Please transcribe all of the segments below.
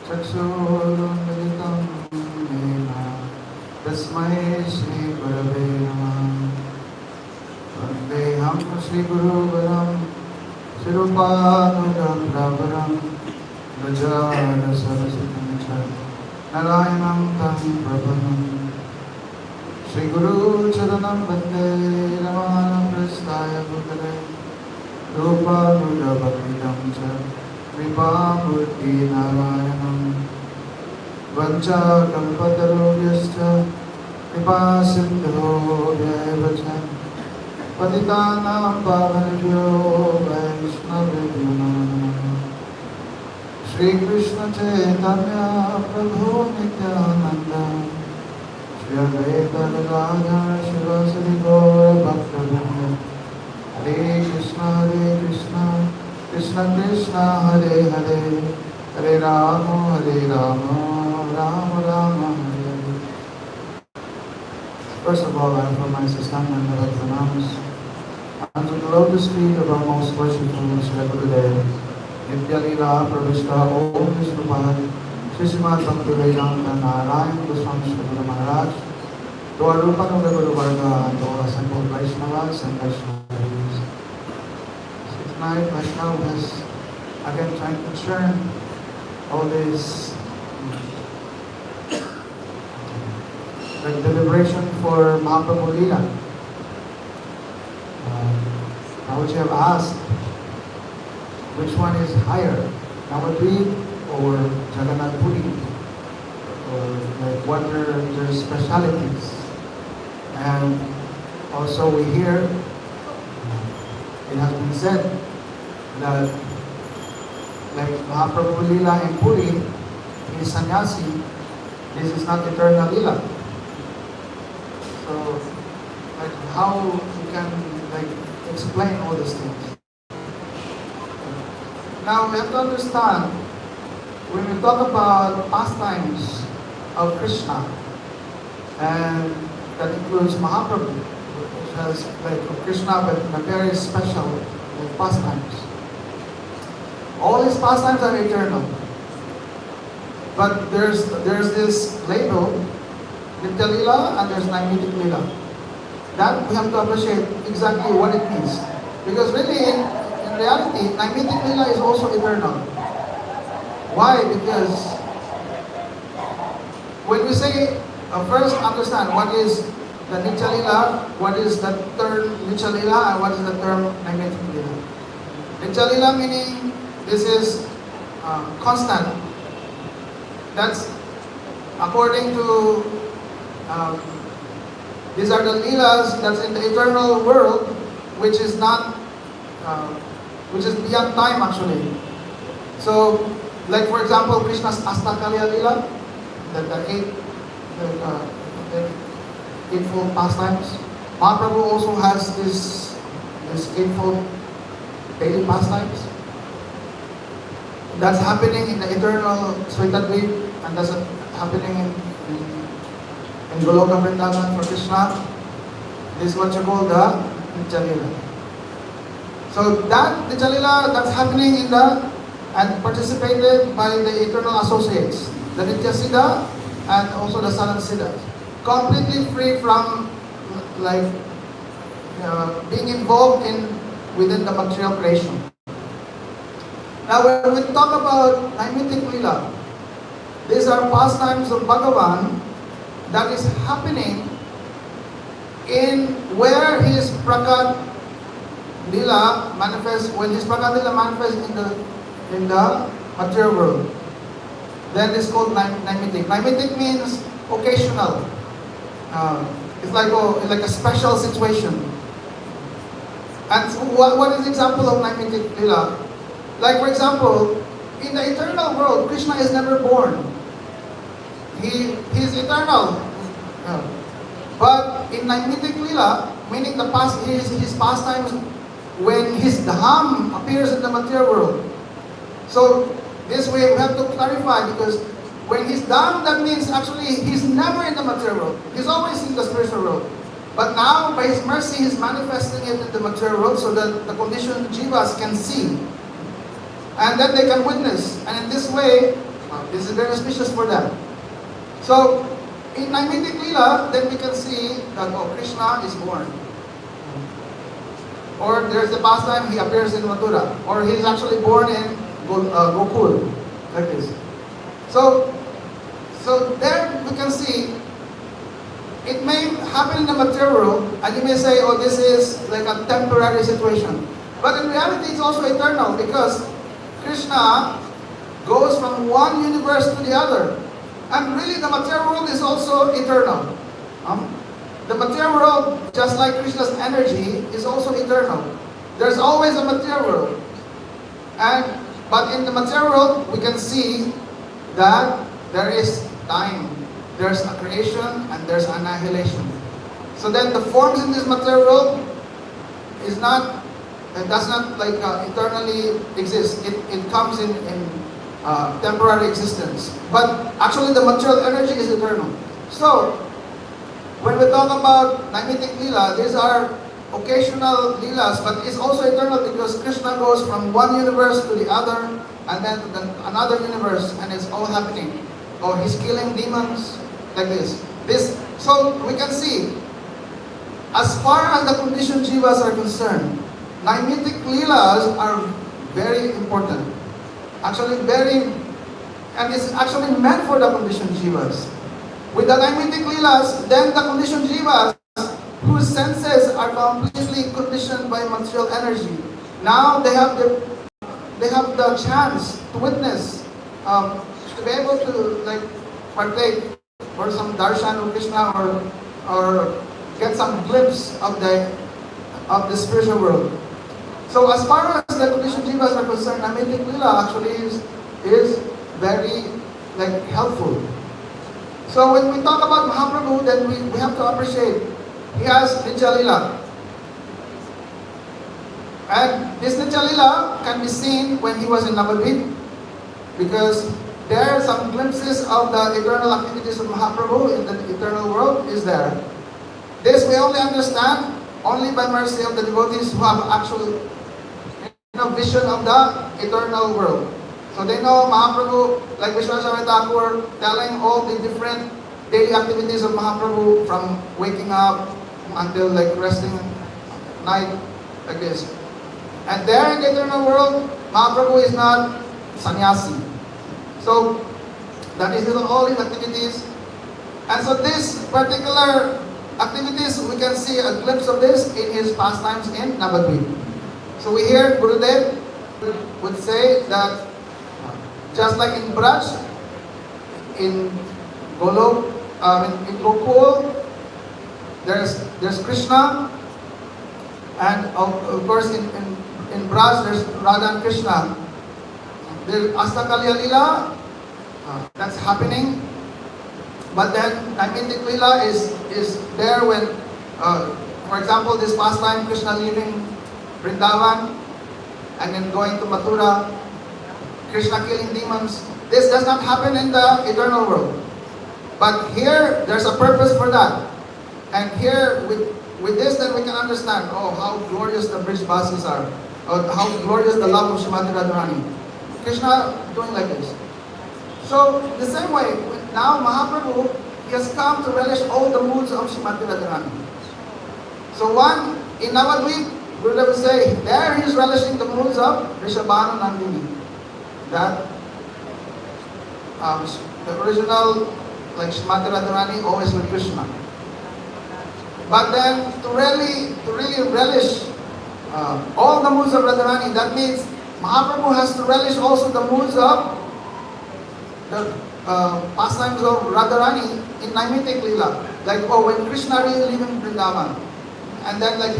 चक्षुरुन्मिलितं येन तस्मै श्रीगुरवे नमः। वन्देऽहं श्रीगुरुवरं श्रीरूपानुजप्रवरं गजाननसरसिजं च नारायणं तं प्रपन्नं। श्रीगुरुचरणं वन्दे रमानप्रस्थाय भूतले रूपानुजभक्तिं च कृपामूर्ति नारायणं। वञ्चाकल्पतरुभ्यश्च कृपासिन्धुभ्यैव च पतितानां पावनेभ्यो वैष्णवेभ्यो नमो नमः। श्रीकृष्ण चैतन्य प्रभु नित्यानन्द श्री अद्वैत गदाधर शिवासादि गौरभक्तवृन्द। हरे कृष्ण कृष्ण कृष्ण हरे हरे, हरे Ram Ram Ram Hare Hare. First of all, I offer my Sastananda pranams unto the lotus feet of our most worshipful Sri Gurudev, Nitya Leela Pravishta Om Vishnupad, Shri Srimad Bhakti Vedanta Narayan Goswami Sri Guru Maharaj, to our Rupanuga Guru Varga and to our assembled Vaishnavas and Vaishnavis. Tonight, Vaishnava has again trying to churn all this the deliberation for Mahaprabhu Leela. Now which you have asked, which one is higher, Navadvip or Jagannath Puri? Or like what are their specialities? And also we hear, it has been said that like Mahaprabhu Leela in Puri is Sanyasi, this is not eternal Leela. So, like how you can like explain all these things? Now we have to understand, when we talk about pastimes of Krishna, and that includes Mahaprabhu, which has like Krishna but in a very special like pastimes. All his pastimes are eternal. But there's this label, Nitya Leela, and there's Naimitic Leela. That we have to appreciate exactly what it means. Because really, in reality, Naimitic Leela is also eternal. Why? Because when we say, first understand what is the Nitya Leela, what is the term Nitya Leela, and what is the term Naimitic Leela. Nitya Leela meaning this is constant. That's according to these are the leelas that's in the eternal world, which is not, which is beyond time actually. So, like for example, Krishna's Astakalya Leela, the eightfold pastimes. Mahaprabhu also has this eightfold daily pastimes. That's happening in the eternal Svetadvip, and that's happening in Goloka Vrindavan for Krishna. This is what you call the Nitya Leela. So that Nitya Leela that's happening in the and participated by the eternal associates, the Nitya Siddha and also the Sanan Siddha, completely free from like being involved within the material creation. Now when we talk about Naimitic Leela, these are pastimes of Bhagavan that is happening in where his Prakat Leela manifests, when his Prakat Leela manifests in the material world. Then it's called Naimitic. Naimitic means occasional. It's like a special situation. And what is the example of Naimitic Leela? Like for example, in the eternal world, Krishna is never born. He is eternal. But in Naimitic Leela, meaning his pastimes when his dham appears in the material world. So this way we have to clarify, because when he's dham, that means actually he's never in the material world. He's always in the spiritual world. But now, by His mercy, He's manifesting it in the material world so that the conditioned jivas can see. And then they can witness. And in this way, This is very auspicious for them. So, in Naimitic Leela, then we can see that Krishna is born. Or there's the pastime, he appears in Mathura. Or he's actually born in Gokul, like this. So there we can see, it may happen in the material world, and you may say, oh, this is like a temporary situation. But in reality, it's also eternal, because Krishna goes from one universe to the other. And really, the material world is also eternal. The material world, just like Krishna's energy, is also eternal. There's always a material world. But in the material world, we can see that there is time. There's a creation and there's annihilation. So then the forms in this material world does not like eternally exist. It comes in temporary existence. But actually the material energy is eternal. So when we talk about Naimitic Leela, these are occasional leelas, but it's also eternal because Krishna goes from one universe to the other, and then to another universe, and it's all happening. Or he's killing demons, like this. So we can see, as far as the conditioned jivas are concerned, Naimitic Leelas are very important. Actually and it's actually meant for the conditioned jivas. With the Naimitic Leelas, then the conditioned jivas, whose senses are completely conditioned by material energy, now they have the chance to witness, to be able to like partake or some darshan of Krishna, or get some glimpse of the spiritual world. So as far as the conditioned jivas are concerned, Naimitic Leela actually is very like helpful. So when we talk about Mahaprabhu, then we have to appreciate he has Nitya Leela. And this Nitya Leela can be seen when he was in Navadvip, because there are some glimpses of the eternal activities of Mahaprabhu in the eternal world is there. This we only understand only by mercy of the devotees who have actual vision of the eternal world. So they know Mahaprabhu, like Vishwanath Thakur, telling all the different daily activities of Mahaprabhu, from waking up until like resting night, like this. And there in the eternal world, Mahaprabhu is not Sanyasi. So that is all his activities. And so these particular activities, we can see a glimpse of this in his pastimes in Navadvip. So we hear Gurudev would say that just like in Braj, in Golok, in Gokul, there's Krishna, and of course in Braj there's Radha and Krishna. There's Astakalya Leela, that's happening. But then Naimitic Leela is there when, for example, this pastime, Krishna leaving Vrindavan and then going to Mathura, Krishna killing demons. This does not happen in the eternal world. But here, there's a purpose for that. And here, with this, then we can understand, how glorious the bridge basis are. Or how glorious the love of Srimati Radharani. Krishna doing like this. So, the same way, now Mahaprabhu, he has come to relish all the moods of Srimati Radharani. So one, in Navadvip, Gurudev will say, there he is relishing the moods of Rishabhanu Nandini. That, the original, like Srimati Radharani, always with Krishna. But then, to really relish all the moods of Radharani, that means Mahaprabhu has to relish also the moods of the pastimes of Radharani in Naimitic Leela. Like, when Krishna is leaving Vrindavan, and then like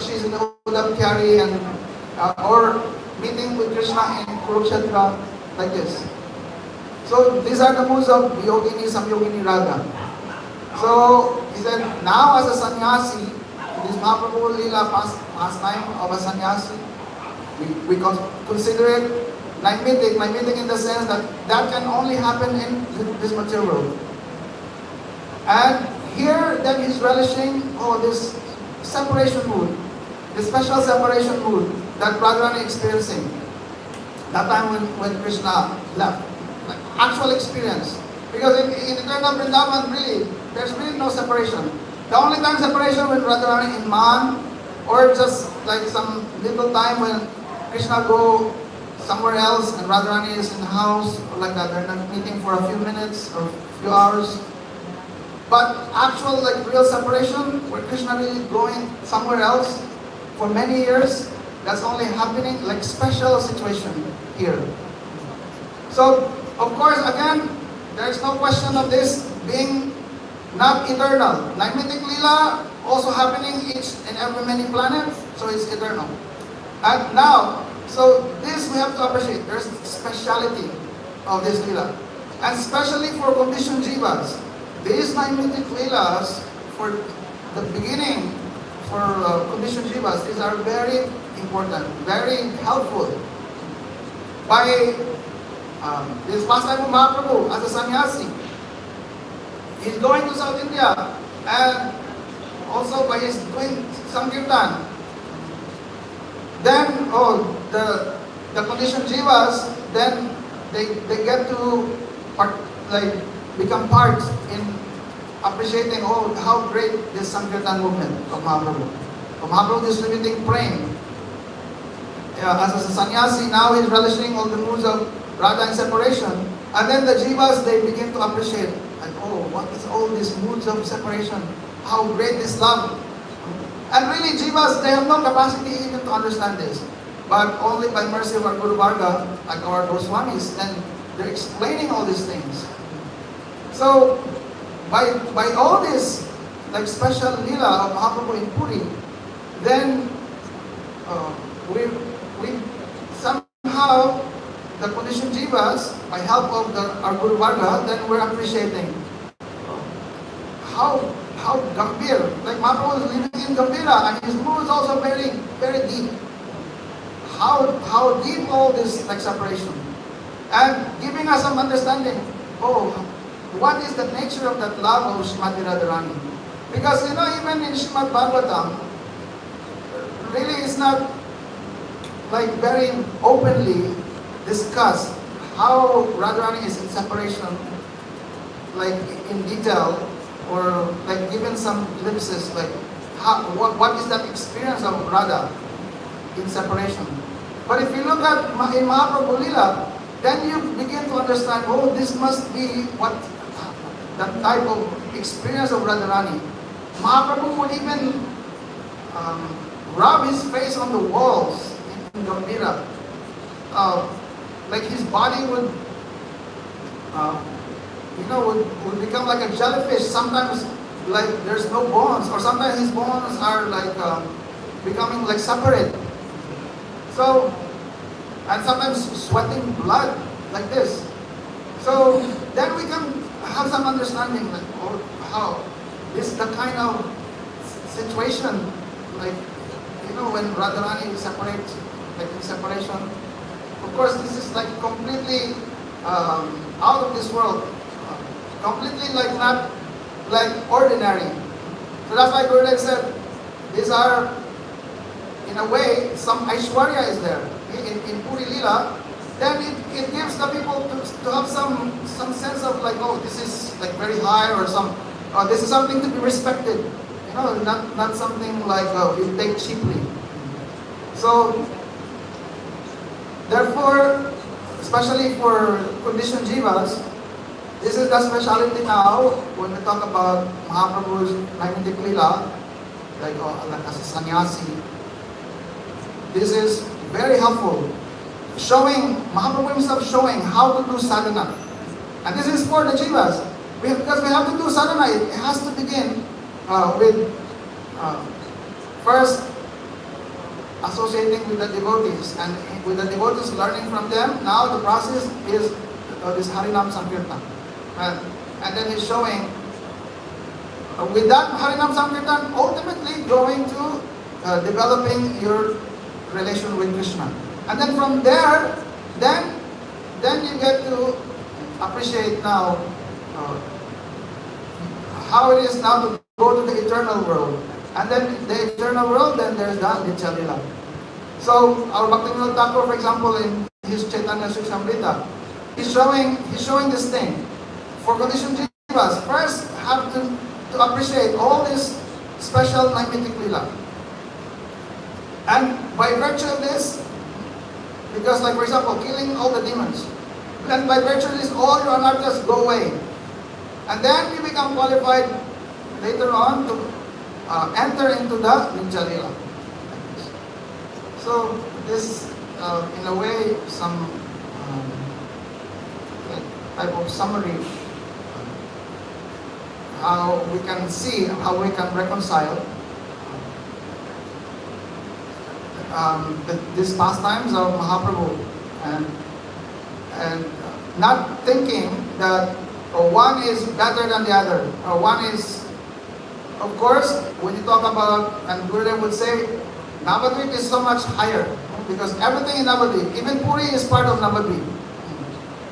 she's in Uddhav Kyari, and or meeting with Krishna in Kurukshetra, like this. So these are the moods of Yogini, Samyogini Radha. So he said, now as a sannyasi, this Mahaprabhu Leela pastime of a sannyasi, we consider it Naimitic in the sense that can only happen in this material world. And here then he's relishing this separation mood, this special separation mood that Radharani is experiencing. That time when Krishna left, like actual experience. Because in eternal Vrindavan, really, there's really no separation. The only time separation when Radharani in Man, or just like some little time when Krishna go somewhere else and Radharani is in the house, or like that, they're not meeting for a few minutes or a few hours. But actual like real separation, where Krishna really going somewhere else for many years, that's only happening like special situation here. So, of course, again, there is no question of this being not eternal. Naimitic Leela also happening each and every many planets, so it's eternal. And now, so this we have to appreciate. There's speciality of this Leela. And especially for conditioned jivas, these Naimitic Leelas, for the beginning, for conditioned jivas, these are very important, very helpful. By this past time of Mahaprabhu as a Sanyasi, he's going to South India, and also by his doing Sankirtan. Then, the conditioned jivas, then they get to become part in appreciating how great this Sankirtan movement of Mahaprabhu. Mahaprabhu distributing praying. As a sannyasi, now he's relishing all the moods of Radha and separation. And then the jivas, they begin to appreciate, and what is all these moods of separation? How great is love? And really, jivas, they have no capacity even to understand this. But only by mercy of our Guru Varga, like our Goswamis, then they're explaining all these things. So, by all this, like special lila of Mahaprabhu in Puri, then we somehow, the conditioned jivas, by help of our Guru Varga, then we're appreciating how Gambhir, like Mahaprabhu is living in Gambhira, and his mood is also very, very deep. How deep all this like separation, and giving us some understanding. What is the nature of that love of Srimati Radharani? Because even in Srimad Bhagavatam, really it's not like very openly discussed how Radharani is in separation, like in detail, or like given some glimpses, like what is that experience of Radha in separation. But if you look at in Mahaprabhu Lila, then you begin to understand, this must be what that type of experience of Radharani. Mahaprabhu would even rub his face on the walls in Gambhira. Like his body would become like a jellyfish. Sometimes like there's no bones, or sometimes his bones are like becoming like separate. So, and sometimes sweating blood like this. So then we can have some understanding, like how this is the kind of situation, like when Radharani separates, like in separation. Of course, this is like completely out of this world, completely like not like ordinary. So that's why Gurudev said these are, in a way, some Aishwarya is there in Puri Lila. Then it gives the people to have some sense of like, this is like very high, or this is something to be respected. Not something like we take cheaply. So therefore, especially for conditioned jivas, this is the speciality now when we talk about Mahaprabhu's Naimitic Leela, like as a sannyasi. This is very helpful. Mahaprabhu himself showing how to do sadhana. And this is for the jivas. Because we have to do sadhana, it has to begin with first associating with the devotees, and with the devotees learning from them. Now the process is this Harinam Sankirtan. And then he's showing, with that Harinam Sankirtan, ultimately going to developing your relation with Krishna. And then from there, then you get to appreciate now how it is now to go to the eternal world. And then the eternal world, then there's the Nitya Lila. So our Bhaktivinoda Thakur, for example, in his Chaitanya Sukshamrita, He's showing this thing. For conditioned jivas, first have to appreciate all this special naimitic lila. And by virtue of this, because like for example, killing all the demons, and by virtue of this, all your anarthas go away. And then you become qualified later on to enter into the Nitya Lila. So this, in a way, some type of summary, how we can see, how we can reconcile these pastimes of Mahaprabhu, and not thinking that one is better than the other, or one is, of course, when you talk about, and Gurudev would say, Navadvip is so much higher, because everything in Navadvip, even Puri is part of Navadvip.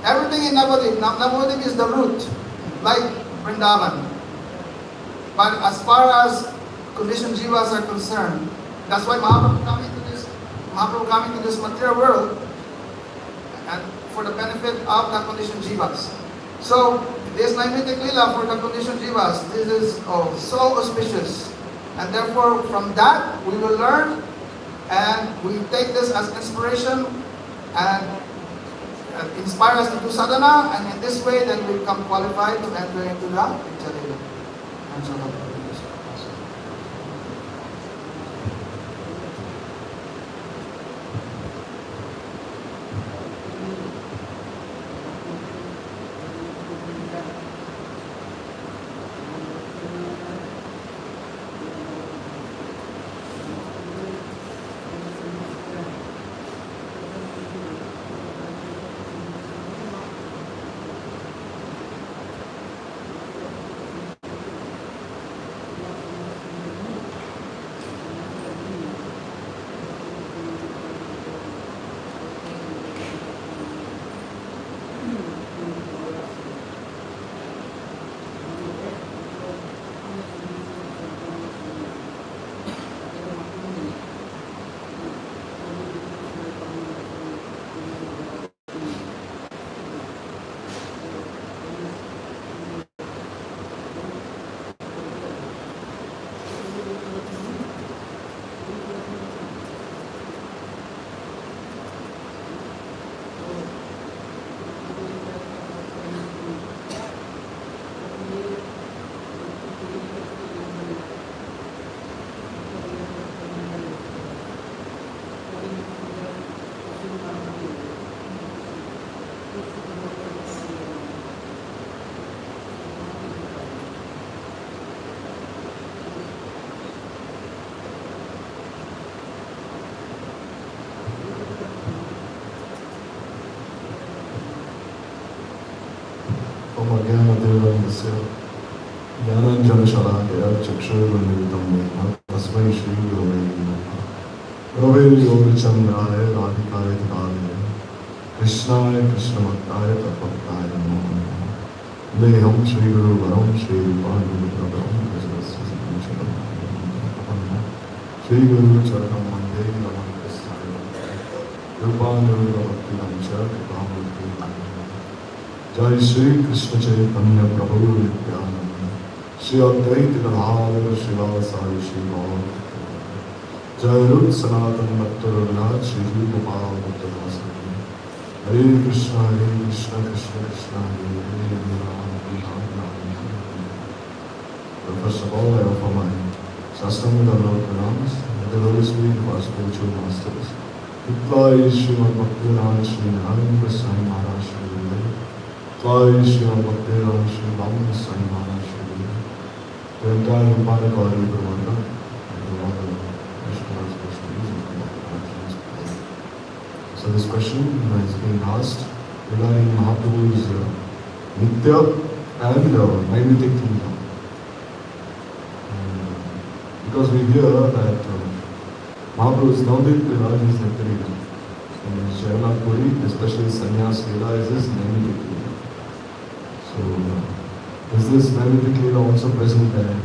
Everything in Navadvip, Navadvip is the root, like Vrindavan. But as far as conditioned jivas are concerned, that's why Mahaprabhu coming to this material world, and for the benefit of the conditioned jivas. So this naimitic lila for the conditioned jivas, this is so auspicious, and therefore from that we will learn, and we take this as inspiration and inspire us to do sadhana, and in this way then we become qualified to enter into the Nitya Lila. ज्ञानदेवस्य ज्ञानाञ्जनशलाकया चक्षुरुन्मिलितं येन तस्मै श्रीगुरवे नमः। गुरवे योगचन्द्राय राधिकाय तदालये कृष्णाय कृष्णभक्ताय तद्भक्ताय नमो नमः। देहं श्रीगुरुवरं श्रीरूपानुगुरुप्रभं कृष्णस्य सङ्गीचनं श्रीगुरुचरणं वन्दे नमः कृष्णाय रूपानुगुरुभक्तिनं च कृपामूर्तिं जय श्री कृष्ण चैतन्य प्रभु नित्यानंद श्री अद्वैत गदाधर शिवासादि श्री गौर जय रूप सनातन भक्त रघुनाथ श्री गोपाल भक्त हरे Krishna Krishna Krishna Hare Hare Ram Ram Ram. First of all, I offer my Sastanga Lord pranams and the lowest feet of our spiritual masters. Uttai Srimad Bhakti Sri Narayana Prasad Maharaj Sri Jai Srimad Bhakti Sri Bhamma Sri Maharaj Sri the entire Upana Gauri Brahmanda and the other Vishnu's Vishnu's. So this question is being asked regarding Mahaprabhu's Nitya and Naimitic Lila. Because we hear that Mahaprabhu's Navadvip Lila is Nitya Lila. And Jagannath Puri, especially Sanyasi Lila, is his Naimitic Lila. So, is this Naimitic Lila also present there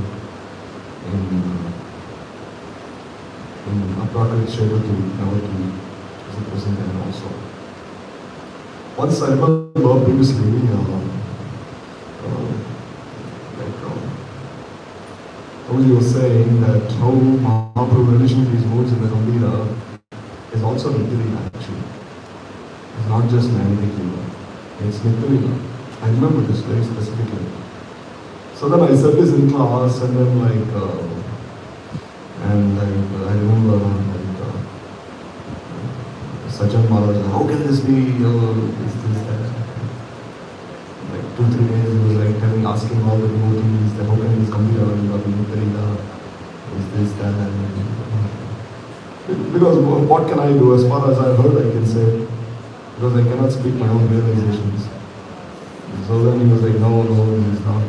in Aprakrit Shevatu, Navadvip? Is it present there also? Once I remember previously, Prabhuji was saying that how Mahaprabhu relishing these moods in the Gambhira is also Nitya actually. It's not just Naitik Leela. It's Nitya. I remember this very specifically. So then I said this in class, and then I remember Sajjan Maharaj, how can this be? This, that. Like 2-3 days, he was like asking all the devotees that how can this Gambhira Leela be Nitya Leela? Is this, that, and because what can I do? As far as I've heard, I can say, because I cannot speak my own realizations. So then he was like, no, this is not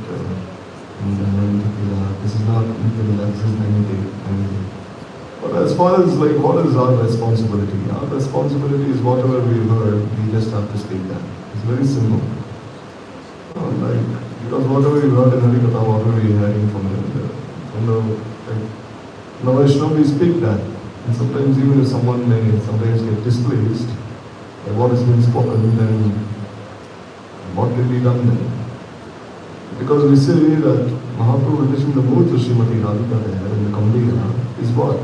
this is not Nitya, this is Naitik. But as far as like what is our responsibility? Our responsibility is whatever we heard, we just have to speak that. It's very simple. Because whatever we heard in Harikatha, whatever we are hearing from the Vaishnava, we speak that. And sometimes even if someone may sometimes get displeased by what has been spoken, then what can be done then? Because we say that Mahaprabhu relishing the moods of Srimati Radhika there in the Gambhira is what?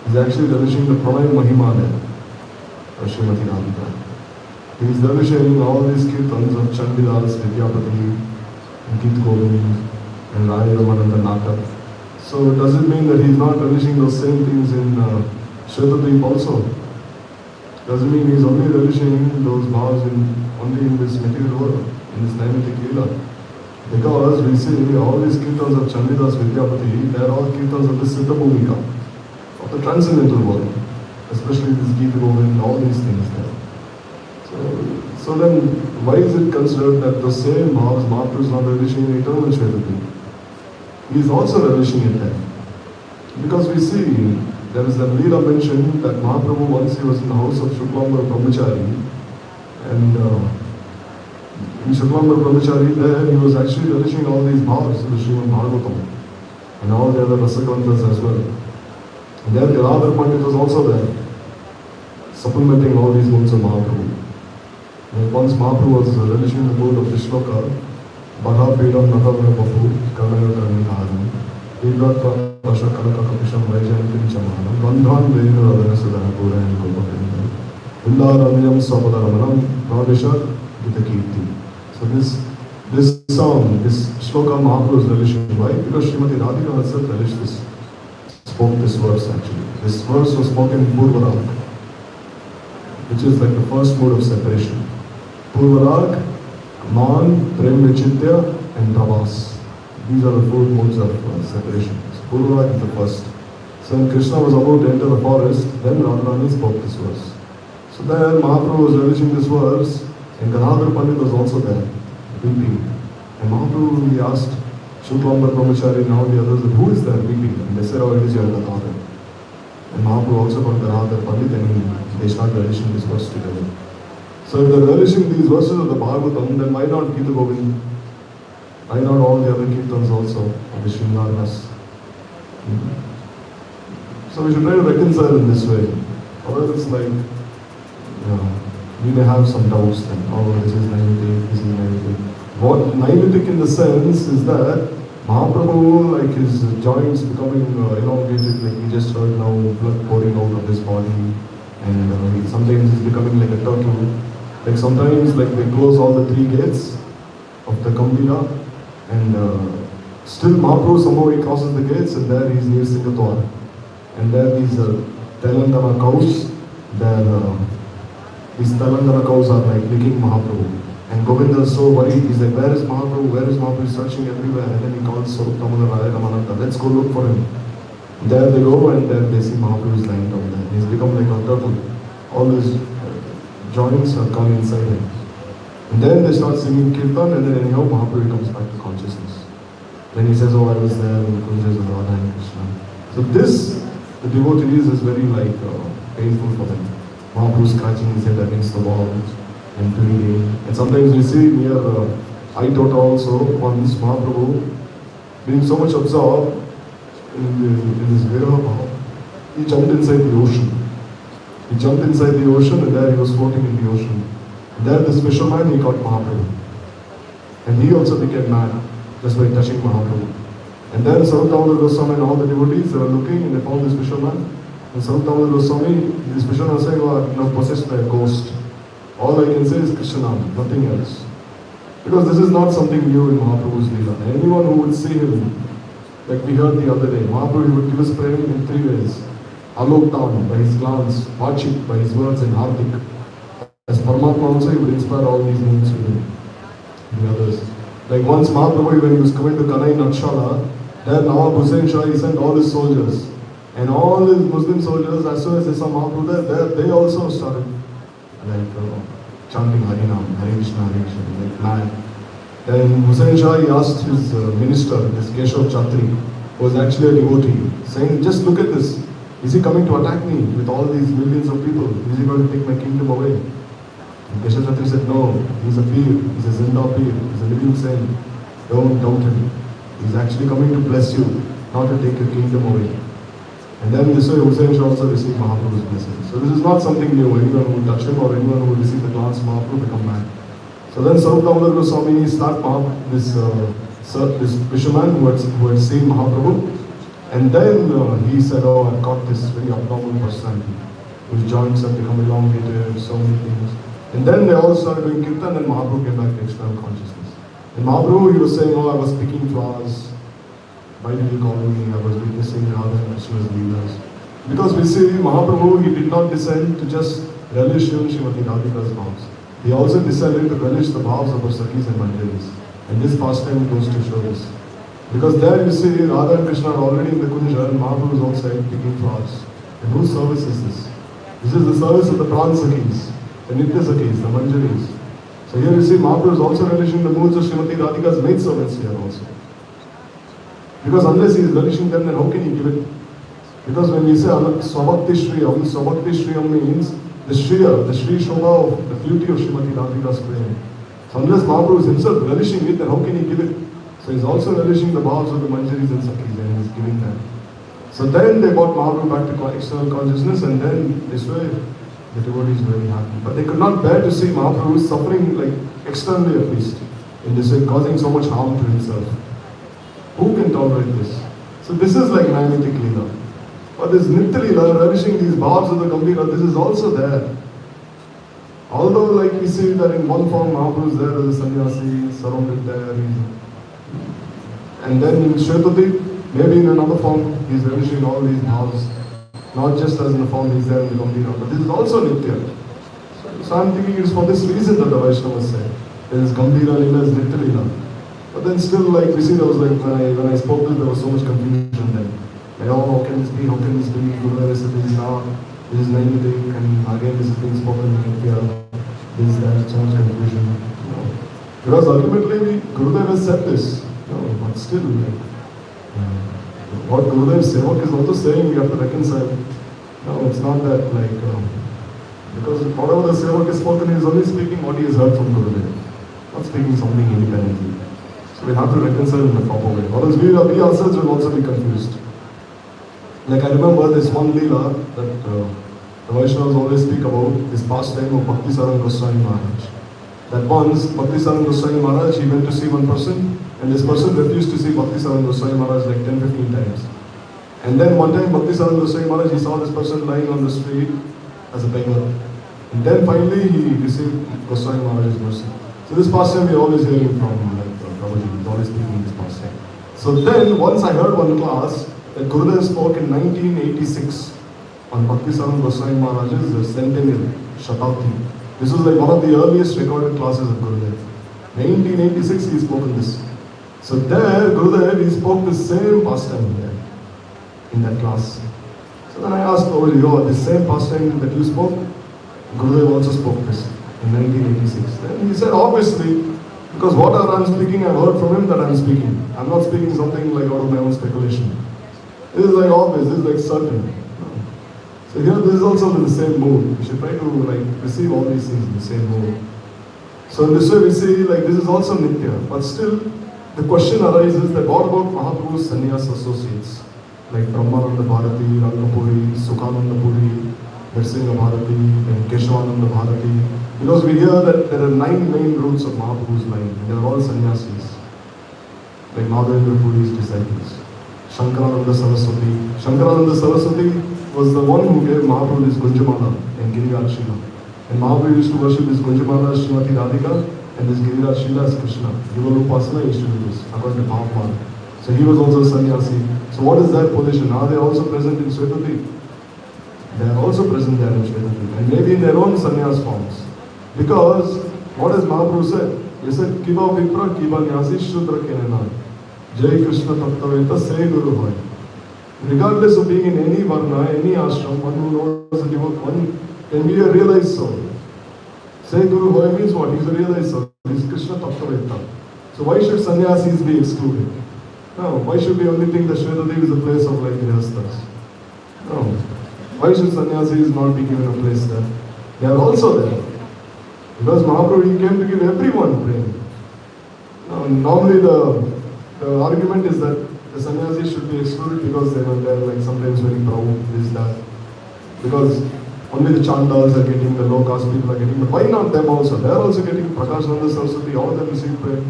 He's actually relishing the Pranay Mahima there of Srimati Radhika. He's relishing all these kirtans of Chandilas, Vidyapati, Git Govind, and Raya Ramananda Natak. So does it mean that he's not relishing those same things in Shvetadweep also? Does it mean he's only relishing those bhavs only in this material world, in this Naitik Leela? Because we see all these kirtans of Chandidas, Vidyapati, they are all kirtans of the Siddha Bhumika, of the transcendental world, especially this Gita Govind, all these things there. So then, why is it considered that the same bhavs Mahaprabhu is not relishing in eternal Shvetadweep? He is also relishing it there. Because we see, there is a leela mentioned that Mahaprabhu once he was in the house of Shuklambar Brahmachari, and in Shuklambar Brahmachari there he was actually relishing all these bhavs in the Srimad Bhagavatam and all the other Rasagranthas as well. And there Gadadhar Pandit was also there, supplementing all these moods of Mahaprabhu. And once Mahaprabhu was relishing the mood of the shloka, Bhagavad Vedam Natavra Babu, Karnaya Karnikaram, Vidvatva Ashakaraka Kapisham Vajayantin Chamanam, Gandhan Venu Radhana Sudhana Pura and Gopakrinda, Villaranyam Sapadaramanam, Radhisha Gita Kirti. So this song, this shloka Mahaprabhu is relishing. Why? Because Srimati Radhika herself relished this, spoke this verse actually. This verse was spoken in Purvarag, which is like the first mode of separation. Purvarag, Man, Prem Vichitya, and Pravas. These are the 4 modes of separation. So Purvarag is the first. So when Krishna was about to enter the forest, then Radharani spoke this verse. So there Mahaprabhu was relishing this verse, and Gadadhar Pandit was also there, weeping. And Mahaprabhu, he asked Shuklambar Brahmachari and all the others, who is there weeping? And they said, oh, it is your Gadadhar. And Mahaprabhu also got Gadadhar Pandit, and they started relishing this verse together. So if they're relishing these verses of the Bhagavatam, then why not Gita Govind? Why not all the other kirtans also of the Sringaras? So we should try to reconcile in this way. Or else it's like, we may have some doubts that, oh, this is Naitik, this is Naitik. What Naitik in the sense is that Mahaprabhu, like his joints becoming elongated, like we just heard now, blood pouring out of his body, and sometimes he's becoming like a turtle. Like sometimes, like they close all the 3 gates of the Gambhira, and still Mahaprabhu somehow he crosses the gates, and there he's near Singatwar. And there these Telangana cows, these Telangana cows are like licking Mahaprabhu. And Govinda is so worried, he's like, where is Mahaprabhu? Where is Mahaprabhu? He's searching everywhere. And then he calls Swarup Damodar Raya Ramananda, let's go look for him. There they go, and there they see Mahaprabhu is lying down there. He's become like a turtle. All his joints have gone inside him. And then they start singing Kirtan, and then anyhow Mahaprabhu comes back to consciousness. Then he says, oh, I was there in the Kunjas of Radha and Krishna. So this, the devotees, is very like painful for them. Mahaprabhu scratching his head against the wall and pleading. And sometimes we see near Aitota also, once Mahaprabhu, being so much absorbed in his Viraha Bhava, he jumped inside the ocean. He jumped inside the ocean, and there he was floating in the ocean. There this fisherman, he caught Mahaprabhu. And he also became mad just by touching Mahaprabhu. And then Sarvabhauma Goswami and all the devotees, they were looking and they found this fisherman. And Sarvabhauma Goswami, this fisherman was saying, oh, I'm possessed by a ghost. All I can say is Krishna, nothing else. Because this is not something new in Mahaprabhu's leela. Anyone who would see him, like we heard the other day, Mahaprabhu would give us praying in 3 ways. Aloktam, by his glance, Vachik, by his words, and Hardik. As Paramatma also, he would inspire all these names within the others. Like once Mahaprabhu, when he was coming to Kanai Nakshala, there Nawab Hussain Shah, he sent all his soldiers. And all his Muslim soldiers, as soon as they saw Mahaprabhu there, they also started chanting Harinam, Hare Krishna, Hare Krishna, like mad. Then Hussain Shah, he asked his minister, this Keshav Chatri, who was actually a devotee, saying, just look at this. Is he coming to attack me with all these millions of people? Is he going to take my kingdom away? And Keshav Chatri said, no, he's a peer, he's a Zinda peer, he's a living saint. Don't doubt him. He's actually coming to bless you, not to take your kingdom away. And then this way Hussain Shah also received Mahaprabhu's blessing. So this is not something new. Anyone who would touch him or anyone who would receive the glance of Mahaprabhu become mad. So then Sarvabhauma Goswami started this fisherman who had seen Mahaprabhu. And then he said, oh, I've got this very abnormal personality, whose joints have become elongated, so many things. And then they all started doing kirtan and Mahaprabhu came back to external consciousness. And Mahaprabhu, he was saying, oh, I was picking flowers. Why did you call me? I was witnessing Radha and Krishna's leelas. Because we see Mahaprabhu, he did not descend to just relish in Srimati Radhika's vows. He also descended to relish the vows of her Sakhis and Manjaris. And this pastime goes to show this. Because there you see Radha and Krishna are already in the Kunja and Mahaprabhu is outside picking flowers. And whose service is this? This is the service of the Pran Sakhis, the Nitya Sakhis, the Manjaris. So here you see Mahaprabhu is also relishing the moods of Srimati Radhika's maid servants here also. Because unless he is relishing them, then how can he give it? Because when we say Swabhakti Shriyam, Swabhakti Shriyam means the Shriya, the Shri Shobha of the beauty of Srimati Radhika's praying. So unless Mahaprabhu is himself relishing it, then how can he give it? So he's also relishing the vows of the Manjaris and Sakhis and he's giving them. So then they brought Mahaprabhu back to external consciousness and then this way the devotees were very happy. But they could not bear to see Mahaprabhu suffering, like externally at least, in this way, causing so much harm to himself. Who can tolerate this? So this is like Naimitic Leela. But this Nitya Leela, relishing these bhavs of the Gambhira, this is also there. Although like we see that in one form Mahaprabhu is there as a sannyasi, surrounded there. And then in Shvetati, maybe in another form, he is relishing all these bhavs. Not just as in the form he is there in the Gambhira, but this is also Nitya. So I'm thinking it's for this reason that the Vaishnavas say, there is Gambhira Leela, is Nitya Leela. But then still, like we see, there was like when I spoke to it, there was so much confusion then. Like, oh, how can this be? How can this be? Gurudev said this is not, this is Naimitic, and again this is being spoken in India. This is that, so much confusion. You know. Because ultimately, Gurudev has said this, you know, but still, like, what Gurudev Sevak is also saying, we have to reconcile. No, it's not that like, because whatever the Sevak is spoken, he is only speaking what he has heard from Gurudev, not speaking something independently. So we have to reconcile in the proper way. Or else we ourselves will also be confused. Like I remember this one leela that the Vaishnavas always speak about, this pastime of Bhakti Sarang Goswami Maharaj. That once Bhakti Sarang Goswami Maharaj, he went to see one person and this person refused to see Bhakti Sarang Goswami Maharaj like 10-15 times. And then one time Bhakti Sarang Goswami Maharaj, he saw this person lying on the street as a beggar. And then finally he received Goswami Maharaj's mercy. So this pastime we always hear from like Prabhuji, he's always speaking this pastime. So then once I heard one class that Gurudev spoke in 1986 on Bhakti Sarang Goswami Maharaj's centennial, Shatabdi. This was like one of the earliest recorded classes of Gurudev. 1986 he spoke this. So there Gurudev, he spoke the same pastime there in that class. So then I asked Prabhuji, oh, this same pastime that you spoke, Gurudev also spoke this in 1986. Then he said, obviously, because whatever I'm speaking, I've heard from him that I'm speaking. I'm not speaking something like out of my own speculation. This is like obvious, this is like certain. So here, this is also in the same mood. We should try to like receive all these things in the same mood. So in this way we see like this is also Nitya. But still, the question arises that what about Mahaprabhu's sannyas associates? Like Brahmananda Bharati, Rangapuri, Sukhananda Puri, Nrsimha Bharati, and Keshavananda Bharati. Because we hear that there are 9 main roots of Mahaprabhu's line, and they are all sannyasis, like Madhavendra Puri's disciples. Shankarananda Saraswati. Shankarananda Saraswati was the one who gave Mahaprabhu this Gunjamala and Giriraj Shila. And Mahaprabhu used to worship this Gunjamala as Srimati Radhika and this Giriraj Shila as Krishna. Yuvalupasana used to do this, according to Mahaprabhu. So he was also a sannyasi. So what is their position? Are they also present in Svetadip? They are also present there in Svetadip, and maybe in their own sannyas forms. Because what has Mahaprabhu said? He said, Kiva Vipra, Kiva Nyasi, Shudra Kenana. Jai Krishna Tattaveta, say Guru Hoy. Regardless of being in any varna, any ashram, one who knows the devote, one can be a realized soul. Say Guru Hoy means what? He's a realized soul. He's Krishna Tattaveta. So why should sannyasis be excluded? No. Why should we only think that Shvetadev is a place of like grihasthas? No. Why should sannyasis not be given a place there? They are also there. Because Mahaprabhu, he came to give everyone prema. Normally the argument is that the sannyasis should be excluded because they were there like sometimes very proud, this, that. Because only the chandals are getting, the low caste people are getting, but why not them also? They are also getting Prakashananda Saraswati, all of them receive prema.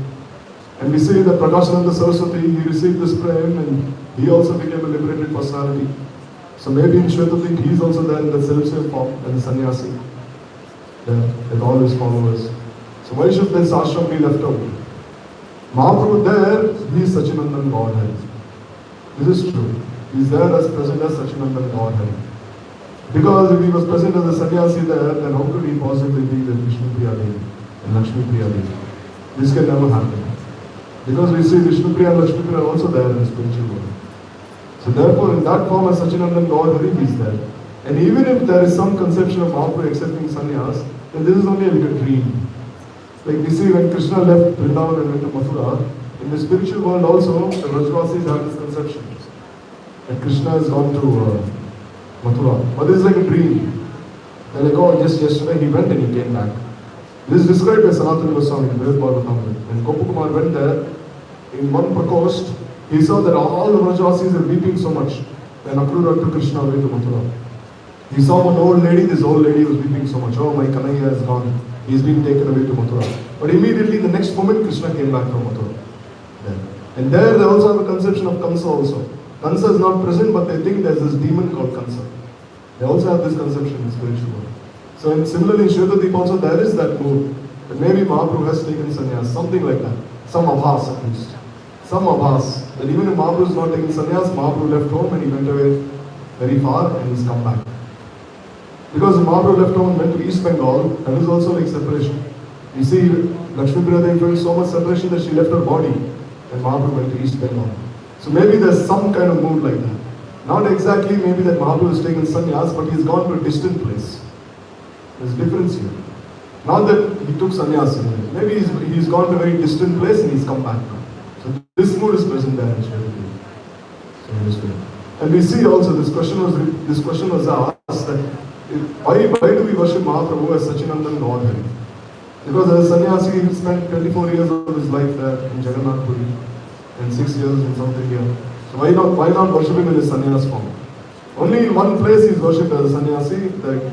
And we see that Prakashananda Saraswati, he received this prema and he also became a liberated personality. So maybe in Shvetadip, he is also there in the self-same form as a sannyasi. With all his followers. So why should this ashram be left out? Mahaprabhu there, he is Sachinandan Godhead. This is true. He is there as present as Sachinandan Godhead. Because if he was present as a sannyasi there, then how could he possibly be with Vishnu Priya Devi and Lakshmi Priya Devi? This can never happen. Because we see Vishnu Priya and Lakshmi Priya are also there in the spiritual world. So therefore, in that form as Sachinandan Godhead, he is there. And even if there is some conception of Mahaprabhu accepting sannyas, then this is only like a dream. Like we see when Krishna left Vrindavan and went to Mathura, in the spiritual world also, the Vrajvasis have this conception that Krishna has gone to Mathura. But this is like a dream. They're like, oh, just yesterday he went and he came back. This is described by Sanatana Goswami in Brihad Bhagavatam. When Gopakumar went there, in one prakost, he saw that all the Vrajvasis are weeping so much. When Akrura took Krishna away to Mathura. He saw one old lady, this old lady was weeping so much. Oh, my Kanhaiya has gone. He's been taken away to Mathura. But immediately the next moment Krishna came back from Mathura. And there they also have a conception of Kamsa also. Kamsa is not present, but they think there's this demon called Kamsa. They also have this conception in spiritual world. So similarly in Shvetadip also there is that mood. That maybe Mahaprabhu has taken sannyas, something like that. Some abhas at least. Some abhas. That even if Mahaprabhu is not taking sannyas, Mahaprabhu left home and he went away very far and he's come back. Because Mahaprabhu left home and went to East Bengal, that is also like separation. You see, Lakshmi Priya Devi felt so much separation that she left her body and Mahaprabhu went to East Bengal. So maybe there's some kind of mood like that. Not exactly maybe that Mahaprabhu has taken sannyas, but he's gone to a distant place. There's a difference here. Not that he took sannyas. Maybe he's gone to a very distant place and he's come back now. So this mood is present there in Shvetadip. So in this way. And we see also this question was asked that why do we worship Mahaprabhu as Sachinandan Godhead? Because as a sannyasi, he spent 24 years of his life there in Jagannath Puri and 6 years in South India. So why not worship him in his sannyas form? Only in one place he is worshipped as a sannyasi, like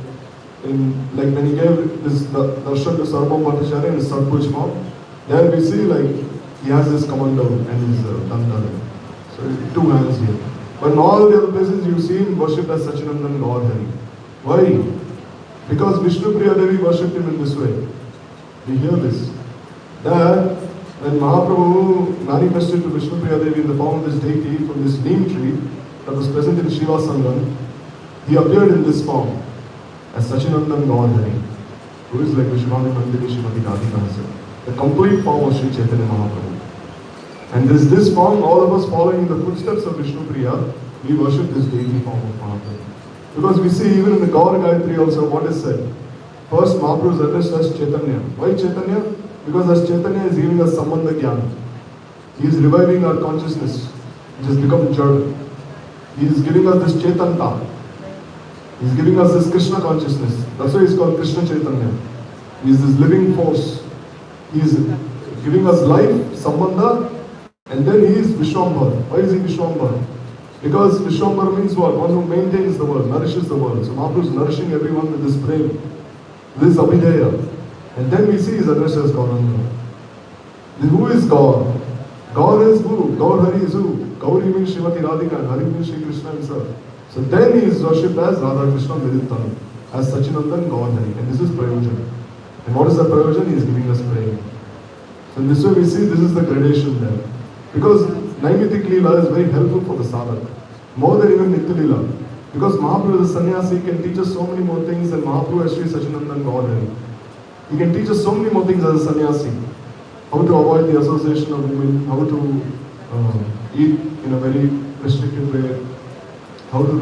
when he gave this darshan to Sarvabhauma Bhattacharya in his Sarpuj form. There we see like he has this kamandal and his danda. So 2 hands here. But in all the other places you see him worshipped as Sachinandan Godhead. Why? Because Vishnu Priya Devi worshipped him in this way. We hear this. That when Mahaprabhu manifested to Vishnu Priya Devi in the form of this deity from this neem tree that was present in Shiva Sangam, he appeared in this form as Sachinandan Godhead, who is like Vishwani Mandiri Shrimati Radhika, the complete form of Sri Chaitanya Mahaprabhu. And this form, all of us following in the footsteps of Vishnu Priya, we worship this deity form of Mahaprabhu. Because we see even in the Gaur Gayatri also what is said. First Mahaprabhu is addressed as Chaitanya. Why Chaitanya? Because as Chaitanya is giving us Sambandha Jnana. He is reviving our consciousness, which has become Jada. He is giving us this Chaitanta. He is giving us this Krishna consciousness. That's why he is called Krishna Chaitanya. He is this living force. He is giving us life, Sambandha, and then he is Vishwambhar. Why is he Vishwambhar? Because Vishwambhar means what? One who maintains the world, nourishes the world. So Mahaprabhu is nourishing everyone with this prema, this abhideya. And then we see his address as Gauranga. Who is God? God is who? God Hari is who? Gauri means Srimati Radhika and Hari means Sri Krishna himself. So then he is worshipped as Radha Krishna Vidittanam, as Sachinandan God Hari. And this is Prayojan. And what is the Prayojan? He is giving us praying. So in this way we see this is the gradation there. Because Naimitik Leela is very helpful for the sadhak. More than even Nitya Leela. Because Mahaprabhu as a sannyasi can teach us so many more things than Mahaprabhu as Sri Sachinandan God Hari. He can teach us so many more things as a sannyasi. How to avoid the association of women, how to eat in a very restricted way, how to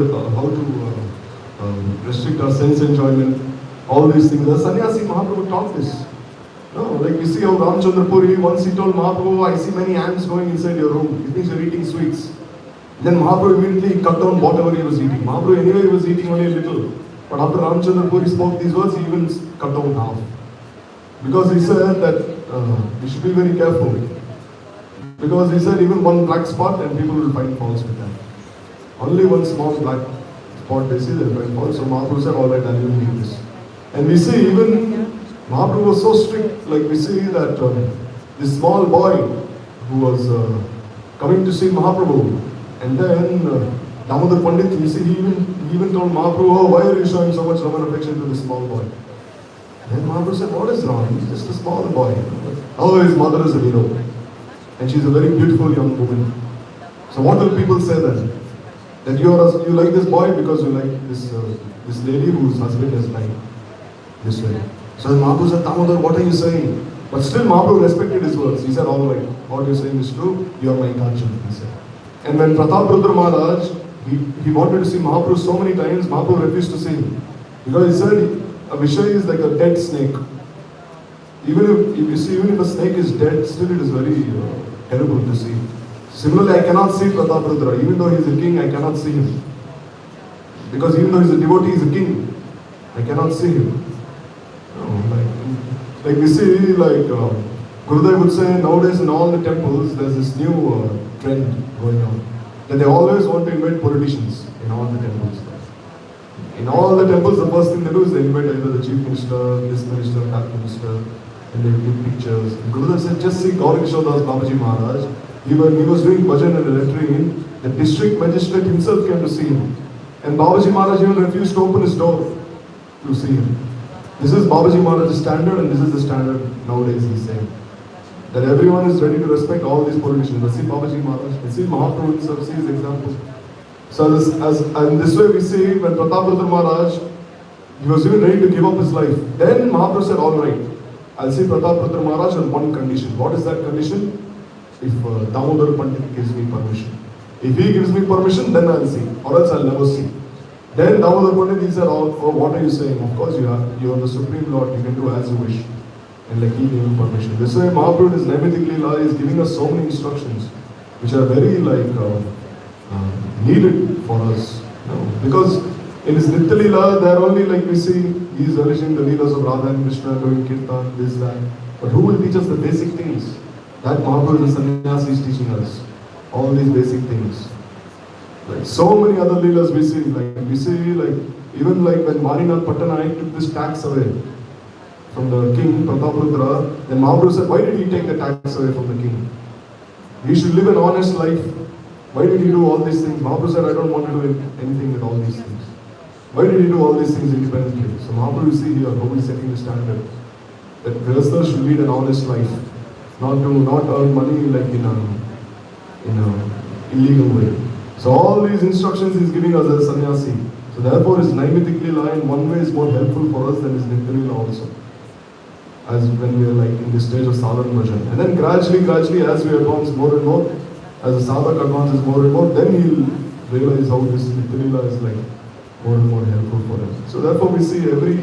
restrict our sense enjoyment, all these things. As sannyasi, Mahaprabhu taught this. No, like we see how Ramchandra Puri, once he told Mahaprabhu, I see many ants going inside your room. It means you're eating sweets. Then Mahaprabhu immediately cut down whatever he was eating. Mahaprabhu anyway was eating only a little. But after Ramchandra Puri spoke these words, he even cut down half. Because he said that we should be very careful. Because he said even one black spot and people will find faults with that. Only one small black spot they see, they'll find faults. So Mahaprabhu said, alright, I'll even leave this. And we see even Mahaprabhu was so strict, like we see that this small boy who was coming to see Mahaprabhu, and then Damodar Pandit, you see, he even told Mahaprabhu, oh, why are you showing so much love and affection to this small boy? Then Mahaprabhu said, what is wrong? He's just a small boy. Oh, his mother is a widow. And she's a very beautiful young woman. So what will people say then? That you like this boy because you like this lady whose husband has died. This way. So Mahaprabhu said, Damodar, what are you saying? But still Mahaprabhu respected his words. He said, all right, what you're saying is true. You are my conscience, he said. And when Prataprudra Maharaj, he wanted to see Mahaprabhu so many times, Mahaprabhu refused to see him. Because he said, a Vishay is like a dead snake. Even if a snake is dead, still it is very terrible to see. Similarly, I cannot see Prataprudra. Even though he is a king, I cannot see him. Because even though he is a devotee, he is a king. I cannot see him. Like we see, Gurudev would say, nowadays in all the temples, there's this new trend going on. That they always want to invite politicians in all the temples. In all the temples, the first thing they do is they invite either the chief minister, this minister, that minister, and they give pictures. And Gurudev said, just see Gaurikishore Das Babaji Maharaj. He was doing bhajan and lettering. The district magistrate himself came to see him. And Babaji Maharaj even refused to open his door to see him. This is Babaji Maharaj's standard, and this is the standard nowadays, he's saying. That everyone is ready to respect all these politicians. Let's see Babaji Maharaj, let's see Mahaprabhu himself, see his example. So in this way we see when Prataprudra Maharaj, he was even ready to give up his life. Then Mahaprabhu said, all right, I'll see Prataprudra Maharaj on one condition. What is that condition? If Damodar Pandit gives me permission. If he gives me permission, then I'll see, or else I'll never see. Then Damodar Pandit, he said, oh, what are you saying? Of course you are the Supreme Lord, you can do as you wish. And like he gave him permission. This way Mahaprabhu in his Naimitik Leela is giving us so many instructions, which are very needed for us. Because in his Nitya Leela, they are only like we see, he is relishing the leelas of Radha and Krishna, doing kirtan, this, that. But who will teach us the basic things? That Mahaprabhu is Sanyasi is teaching us. All these basic things. Like so many other leelas we see, even like when Marinath Pattanayake took this tax away from the king, Prataprudra, then Mahaprabhu said, why did he take the tax away from the king? He should live an honest life. Why did he do all these things? Mahaprabhu said, I don't want to do anything with all these things. Why did he do all these things independently? So Mahaprabhu, you see here, how he's setting the standard. That Grihastha should lead an honest life. Not earn money like in a illegal way. So all these instructions he's giving us as sannyasi. So therefore his Naimitik Leela in one way is more helpful for us than his Nitya Leela also. As when we are like in this stage of sadhana bhajan. And then gradually as we advance more and more, as the sadhak advances more and more, then he'll realize how this Nitya Leela is like more and more helpful for him. So therefore we see every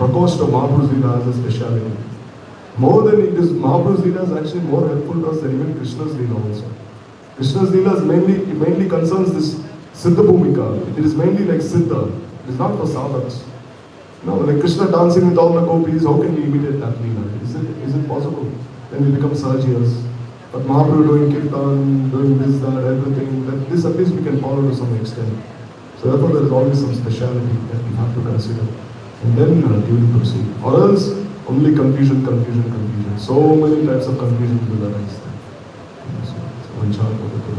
prakoshta of Mahaprabhu's Leela has a speciality. More than it is, Mahaprabhu's Leela is actually more helpful to us than even Krishna's Leela also. Krishna's Leela is mainly concerns this Siddha Bhumika. It is mainly like Siddha. It is not for sadhaks. No, like Krishna dancing with all the gopis, how can we imitate that Leela? Is it possible? Then we become Sahajiyas. But Mahaprabhu doing kirtan, doing this, that, everything, this at least we can follow to some extent. So therefore there is always some speciality that we have to consider. And then we will proceed. Or else, Only confusion, confusion, confusion. So many types of confusion will arise there. So, Vanchal Padakar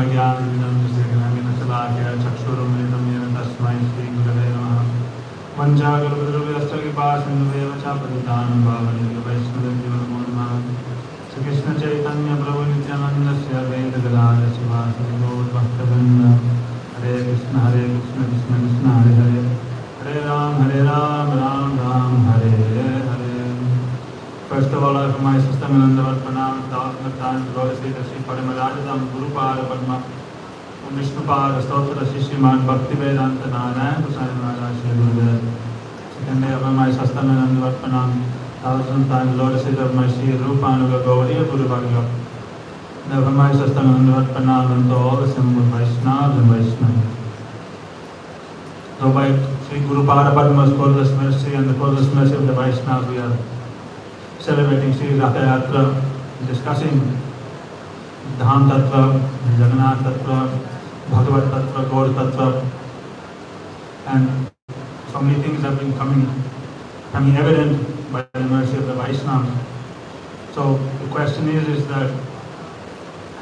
ब्रह्मज्ञानविदं चक्षुरुन्मिलितं येन तस्मै श्रीगुरवे नमः। वञ्चाकल्पतरुभ्यश्च कृपासिन्धुभ्येव च पतितानां पावनेभ्यो वैष्णवेभ्यो नमो नमः। श्रीकृष्णचैतन्य प्रभु नित्यानन्द श्री अद्वैत गदाधर शिवासादि गौरभक्तवृन्द। हरे कृष्ण कृष्ण कृष्ण हरे हरे, हरे Ram Ram Ram Hare Hare. First of all, I offer my system and Andavat Pranam, thousand of times, Lord Sri Paramarajatam, Guru Pada Padma, Vishnu Pada, Stotra Shishimad, Bhakti Vedanta Narayana, Kusai Maharaj, Shri Gurudev. Secondly, I offer my system and Andavat Pranam, thousand times, Lord Sri my Shri Rupanuga Gauriya Guru Bhagavad. I offer my system and Andavat Pranam unto all the assembled Vaishnavas and Vaishnavas. So by Sri Guru Pada Padma's causeless mercy and the causeless mercy of the Vaishnavas, we are celebrating Sri Ratha Yatra, discussing Dham Tattva, Jagannath Tattva, Bhagavat Tattva, Gaur Tattva, and so many things have been coming evident by the mercy of the Vaishnavas. So the question is that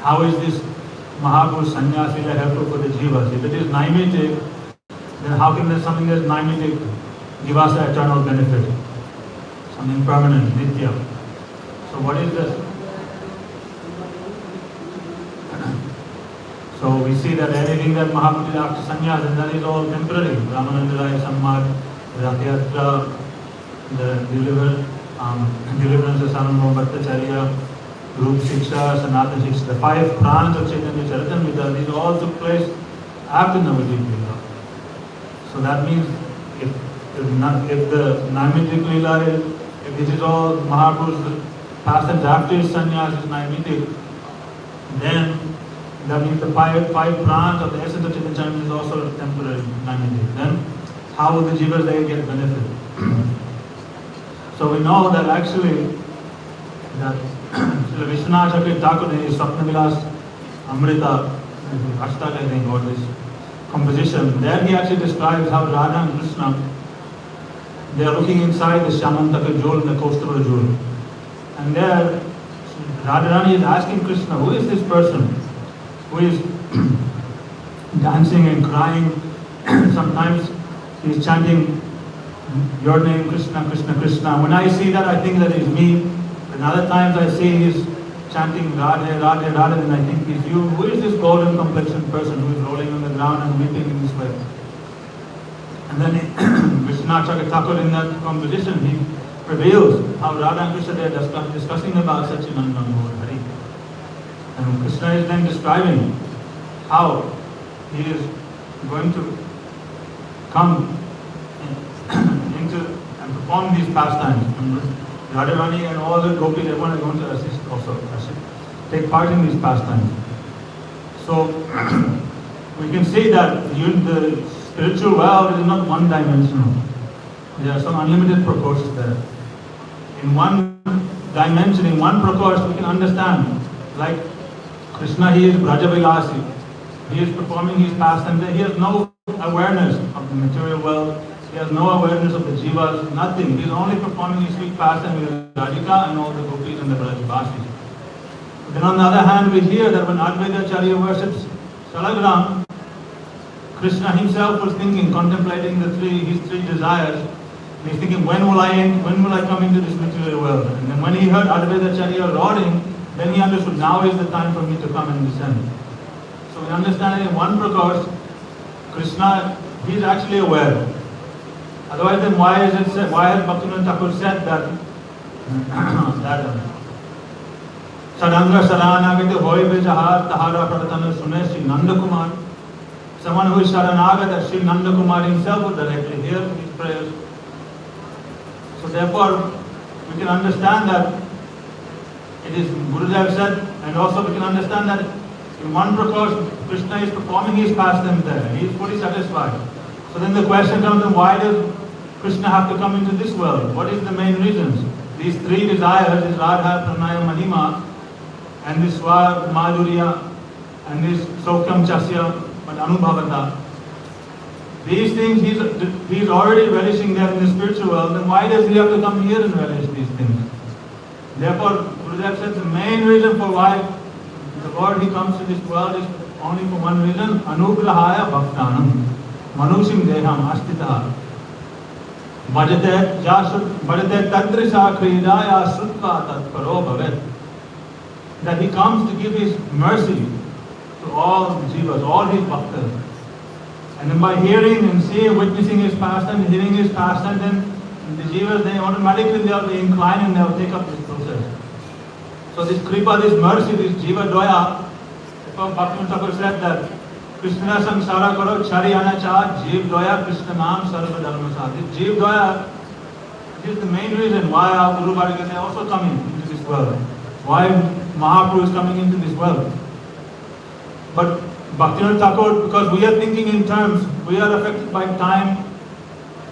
how is this Mahaprabhu Sanyasi helpful for the jivas? If it is naimetic, then how can there something that is naimetic give us eternal benefit? Something permanent, nitya. So what is this? So we see that anything that Mahaprabhu did after sannyas, and that is all temporary. Ramanandalaya Sammad, Rathayatra, the deliverance of Sanam Bhattacharya, Group Shiksha, Sanatana Shiksha, the 5 prans of Chaitanya Charitamrita, these all took place after Navadvip Leela. So that means if the Naimittic Leela is, if this is all Mahaprabhu's pastimes after his sannyas is Naimittic, then that means the 5 prans of the essence of Chaitanya Charitamrita is also temporary Naimittic. Then how will the jivas they get benefit? So we know that actually that Vishwanath Thakur in his Swapna Vilas Amrita, Ashtaka I think, or this composition, there he actually describes how Radha and Krishna, they are looking inside the Shamantaka jewel and the Kaustubha jewel. And there, Radharani is asking Krishna, who is this person who is dancing and crying? Sometimes he is chanting your name, Krishna, Krishna, Krishna. When I see that, I think that is me. And other times I see he is chanting Radhe, Radhe, Radhe, and I think it's you. Who is this golden complexioned person who is rolling on the ground and weeping in this way? And then Vishwanath Thakur in that composition, he reveals how Radha and Krishna they are discussing about Satchidananda Lord Hari. And Krishna is then describing how he is going to come into and perform these pastimes. And Radharani and all the gopis, everyone is going to assist also, take part in these pastimes. So we can see that the spiritual world is not one-dimensional. There are some unlimited proportions there. In one dimension, in one proportion, we can understand. Like Krishna, he is Brajavilasi. He is performing his pastimes. He has no awareness of the material world. He has no awareness of the jivas, nothing. He is only performing his sweet pastime with Radhika and all the gopis and the Brajavasis. Then on the other hand, we hear that when Advaita Acharya worships Salagram, Krishna himself was thinking, contemplating his three desires. And he's thinking, when will I come into this material world? And then when he heard Advaita Acharya roaring, then he understood, now is the time for me to come and descend. So we understand that in one prakars, Krishna, he is actually aware. Otherwise, then why has Bhaktivinoda Thakur said that Sadangra Saranagati Hoi Vijahar Tahara Pratana Sune Sri Nandakumar. Someone who is Saranagata, Sri Nandakumar himself would directly hear his prayers. So therefore, we can understand that it is Gurudev said, and also we can understand that in one prakar, Krishna is performing his pastimes there, and he is fully satisfied. So then the question comes, why does Krishna have to come into this world? What is the main reasons? These 3 desires, this Radha, Pranaya, Mahima, and this Swa, Madhurya, and this Sokyam, Chasya, but Anubhavata. These things he's already relishing there in the spiritual world, then why does he have to come here and relish these things? Therefore, Gurudev said the main reason for why the Lord he comes to this world is only for one reason, anugrahaya bhaktanam, manushim deham astitaha. Bhajate tadrisha kridaya srutva tatparo bhavet. That he comes to give his mercy to all jivas, all his bhaktas. And then by hearing and seeing, witnessing his pastime, hearing his pastime, then the jivas, they automatically they'll be inclined and they'll take up this process. So this kripa, this mercy, this jiva doya, Bhakti Thakur said that Krishna samsara karo chariyana cha jiv doya Krishna naam sarva dharma cha. This jiv doya is the main reason why our Guru Vargas are also coming into this world. Why Mahaprabhu is coming into this world. But Bhakti Thakur, because we are thinking in terms, we are affected by time,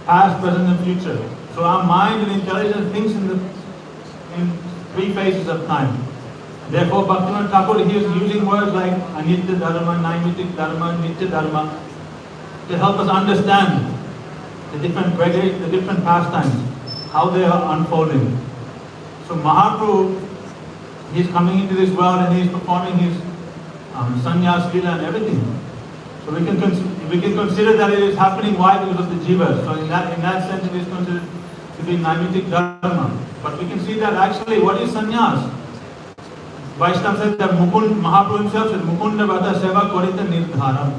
past, present and future. So our mind and intelligence thinks in three phases of time. Therefore, Bhaktivinoda Thakur, he is using words like anitya dharma, naimitic dharma, nitya dharma to help us understand the different pastimes, how they are unfolding. So Mahaprabhu, he is coming into this world and he is performing his Sanyasi leela and everything. So we can consider that it is happening. Why? Because of the jivas. So in that sense, it is considered to be naimitic dharma. But we can see that actually, what is sannyas? Vaishnava said that Mahaprabhu himself said, Mukunda Vata Seva Korita Nirdharam.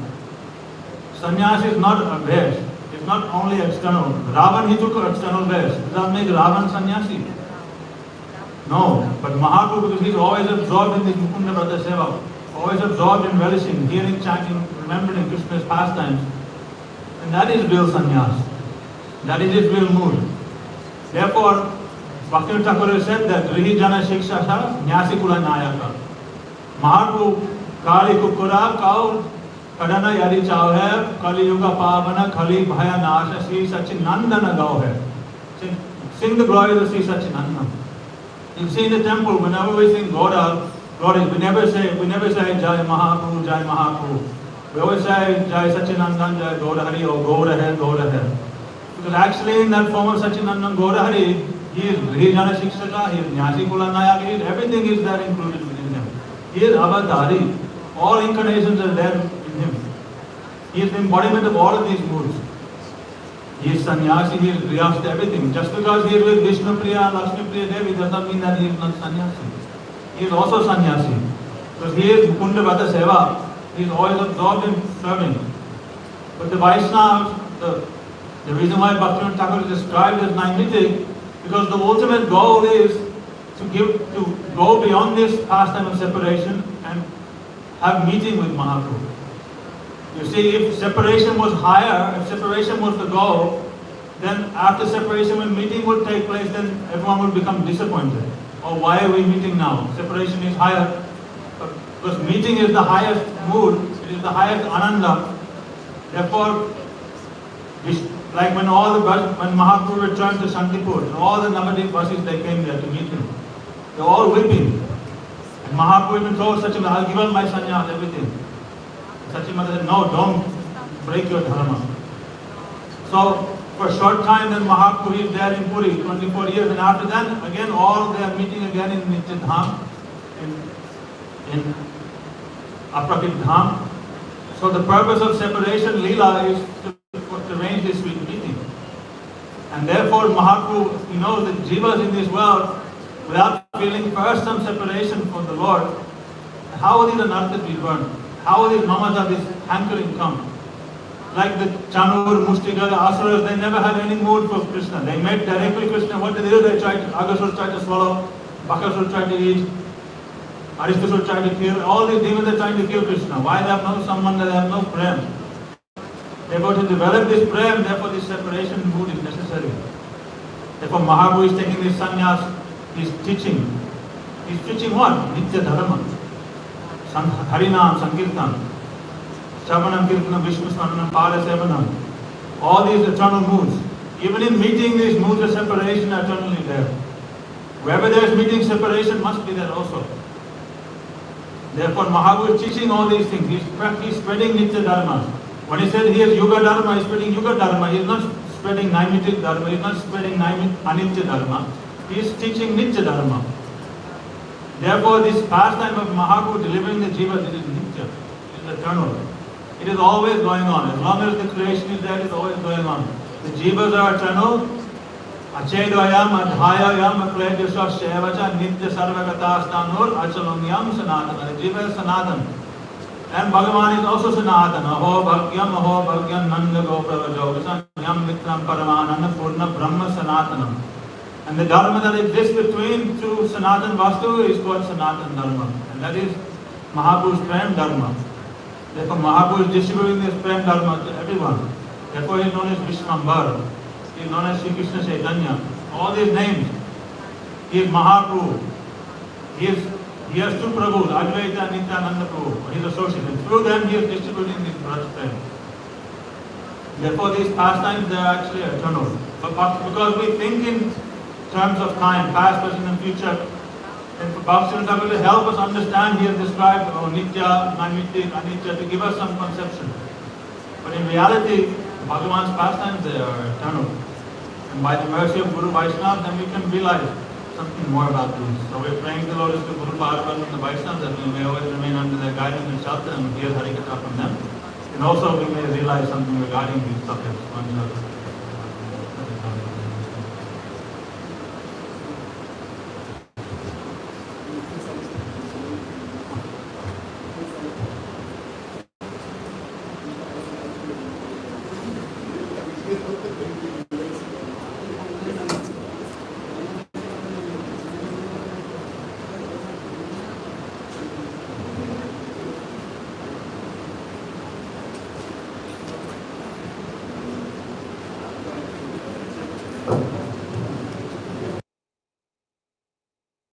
Sannyas is not a vesh. It's not only external. Ravan, he took an external vesh. Does that make Ravan sannyasi? No. But Mahaprabhu, because he's always absorbed in this Mukunda Vata Seva, always absorbed in relishing, hearing, chanting, remembering Krishna's pastimes. And that is real sannyas. That is his real mood. Therefore, Bhakti Thakur said that Grihi Jana Shiksha Nyasi Kula Nayaka. Mahaprabhu Kali Kukura Kau Kadana Yadi Chao Hai Kali Yuga Pavana Kali Bhaya Nasha Sri Sachinandana Gau Hai. Sing the glories of Sri Sachinandana. You see in the temple, whenever we sing glories, we never say Jai Mahaprabhu, Jai Mahaprabhu. We always say Jai Sachinandan, Jai Gaurahari or Gaurahari. Because actually in that form of Sachinandan Gaurahari, he is Grijana Shikshaka, he is Nyasi Kulanayaka, everything is there included within him. He is Avadari. All incarnations are there in him. He is the embodiment of all of these moods. He is Sanyasi, he is Grihastha, everything. Just because he is with Vishnu Priya and Lakshmi Priya Devi does not mean that he is not Sanyasi. He is also Sanyasi. Because he is Mukunda Vata Seva. He is always absorbed in serving. But the Vaishnavas, the reason why Bhaktivinoda Thakur is described as naimitic, because the ultimate goal is to go beyond this pastime of separation and have meeting with Mahaprabhu. You see, if separation was higher, if separation was the goal, then after separation when meeting would take place, then everyone would become disappointed. Or why are we meeting now? Separation is higher. Because meeting is the highest mood, it is the highest ananda. Therefore, like when Mahaprabhu returned to Shantipur, and all the Navadip Vasis, they came there to meet him. They were all weeping. And Mahaprabhu even told Sachimata, I'll give up my sannyas, everything. Sachimata said, no, don't break your dharma. So, for a short time, then Mahaprabhu is there in Puri, 24 years, and after that, again, all they are meeting again in Nitya Dham, in Aprakrit Dham. So the purpose of separation, leela, is to arrange this sweet meeting. And therefore Mahaprabhu, he knows that jivas in this world, without feeling first some separation from the Lord, how will these anarthas be burned? How will these mamata, this hankering come? Like the Chanur, Mustika, the Asuras, they never had any mood for Krishna. They met directly Krishna. What did they do? Agasura tried to swallow, Bakasura tried to eat, Aristasura tried to kill. All these demons are trying to kill Krishna. Why? They have no sambandha, they have no prem. Therefore, to develop this prem, therefore this separation mood is necessary. Therefore, Mahaprabhu is taking this sannyas, he is teaching. He is teaching what? Nitya dharma. Harinam, Sankirtan, Shravanam, Kirtanam, Vishnu Smaranam, Parasevanam. All these eternal moods. Even in meeting, these moods of separation are eternally there. Wherever there is meeting, separation must be there also. Therefore, Mahaprabhu is teaching all these things. He is spreading Nitya Dharma. When he said he is Yuga Dharma, he is spreading Yuga Dharma. He is not spreading Naimitic Dharma. He is not spreading Anitya Dharma. He is teaching Nitya Dharma. Therefore, this pastime of Mahaprabhu delivering the jiva, it is Nitya. It is eternal. It is always going on. As long as the creation is there, it is always going on. The jivas are eternal. Achedayam, adhayayam, akredisha, shevacha, nitya sarvagatastanur, achalomyam, sanatana. The jiva is sanatan. And Bhagavan is also sanatan. Aho bhagyam, nanda gopravajogasa, yam mitram paramanana, purna brahma sanatanam. And the dharma that exists between two sanatan vastu is called sanatan dharma. And that is Mahaprabhu's prem dharma. Therefore Mahaprabhu is distributing this prem dharma to everyone. Therefore he is known as Vishwambar. He is known as Sri Krishna Chaitanya. All these names. He is Mahaprabhu. He has two Prabhus, Advaita and Nityananda Prabhu, his associates. And through them he is distributing this Braj prem. Therefore these pastimes, they are actually eternal. But because we think in terms of time, past, present and future, and for Bhakti to help us understand, he has described Nitya, Naimitya, Anitya to give us some conception. But in reality, Bhagavan's pastimes, they are eternal. And by the mercy of Guru Vaishnava, then we can realize something more about these. So we're praying the Lord to Guru Bhagavan and the Vaishnavas that we may always remain under their guidance and shelter and hear Harikatha from them. And also we may realize something regarding these subjects.